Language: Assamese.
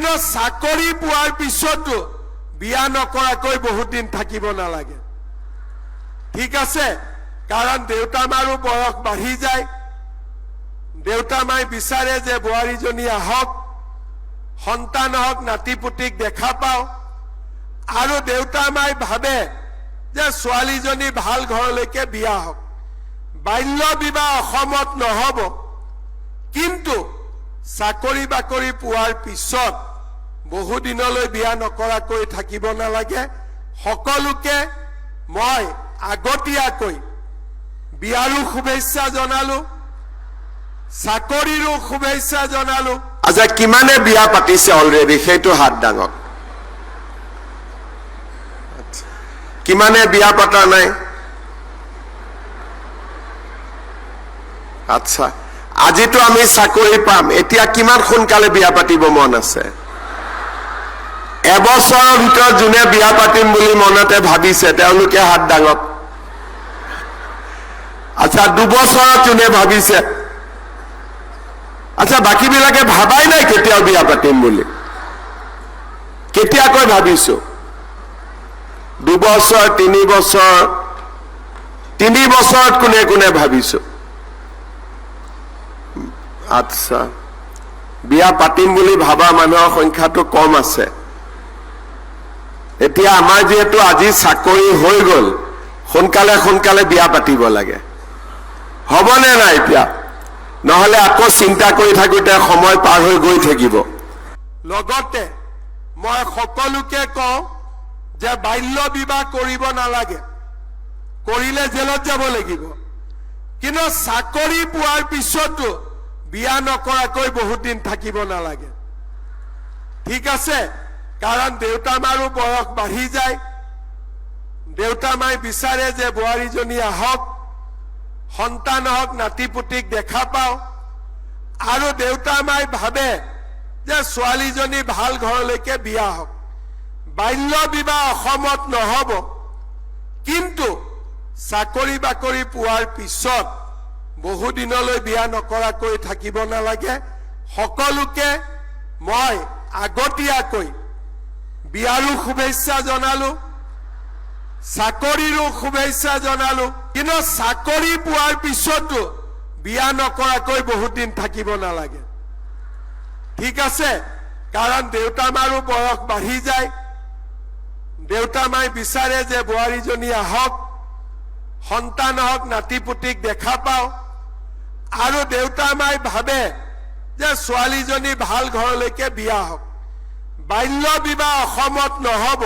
কিন্তু চাকৰি পোৱাৰ পিছতো বিয়া নকৰাকৈ বহুত দিন থাকিব নালাগে ঠিক আছে কাৰণ দেউতা মাৰো বয়স বাঢ়ি যায় দেউতা মাই বিচাৰে যে বোৱাৰীজনী আহক সন্তান হওক নাতিপুতিক দেখা পাও আৰু দেউতা মাই ভাবে যে ছোৱালীজনী ভাল ঘৰলৈকে বিয়া হওক বাল্য বিবাহ অসমত নহব কিন্তু চাকৰি বাকৰি পোৱাৰ পিছত বহু দিনলৈ বিয়া নকৰাকৈ থাকিব নালাগে সকলোকে মই আগতীয়াকৈ বিয়াৰো শুভেচ্ছা জনালো চাকৰিৰো শুভেচ্ছা জনালো আচ্ছা কিমানে বিয়া পাতিছে অলৰেডি সেইটো হাত ডাঙক কিমানে বিয়া পতা নাই আচ্ছা আজিতো আমি চাকৰি পাম এতিয়া কিমান সোনকালে বিয়া পাতিব মন আছে এবছৰৰ ভিতৰত যোনে বিয়া পাতিম বুলি মনতে ভাবিছে তেওঁলোকে হাত ডাঙক আচ্ছা দুবছৰত যোনে ভাবিছে আচ্ছা বাকি বিলাকে ভাবাই নাই কেতিয়াও বিয়া পাতিম বুলি কেতিয়াকৈ ভাবিছো দুবছৰ তিনি বছৰত কোনে কোনে ভাবিছো আচ্ছা বিয়া পাতিম বুলি ভাবা মানুহৰ সংখ্যাটো কম আছে এতিয়া আমাৰ যেহেতু আজি চাকৰি হৈ গল সোনকালে সোনকালে বিয়া পাতিব লাগে হবনে নাই এতিয়া নহলে আকৌ চিন্তা কৰি থাকোতে সময় পাৰ হৈ গৈ থাকিব লগতে মই সকলোকে কওঁ যে বাল্য বিবাহ কৰিব নালাগে কৰিলে জেলত যাব লাগিব কিন্তু চাকৰি পোৱাৰ পিছতো বিয়া নকৰাকৈ বহুত দিন থাকিব নালাগে ঠিক আছে কাৰণ দেউতা মাৰো বয়স বাঢ়ি যায় দেউতা মাই বিচাৰে যে বোৱাৰীজনী আহক সন্তান হওক নাতিপুতিক দেখা পাও আৰু দেউতা মাই ভাবে যে ছোৱালীজনী ভাল ঘৰলৈকে বিয়া হওক বাল্য বিবাহ অসমত নহব কিন্তু চাকৰি বাকৰি পোৱাৰ পিছত বহু দিনলৈ বিয়া নকৰাকৈ থাকিব নালাগে সকলোকে মই আগতীয়াকৈ বিয়াৰো শুভেচ্ছা জনালো চাকৰিৰো শুভেচ্ছা জনালো কিন্তু চাকৰি পোৱাৰ পিছতো বিয়া নকৰাকৈ বহুত দিন থাকিব নালাগে ঠিক আছে কাৰণ দেউতা মাৰো বয়স বাঢ়ি যায় দেউতা মাই বিচাৰে যে বোৱাৰীজনী আহক সন্তান হওক নাতিপুতিক দেখা পাও আৰু দেউতা মাই ভাবে যে ছোৱালীজনী ভাল ঘৰলৈকে বিয়া হওক বাল্য বিবাহ অসমত নহব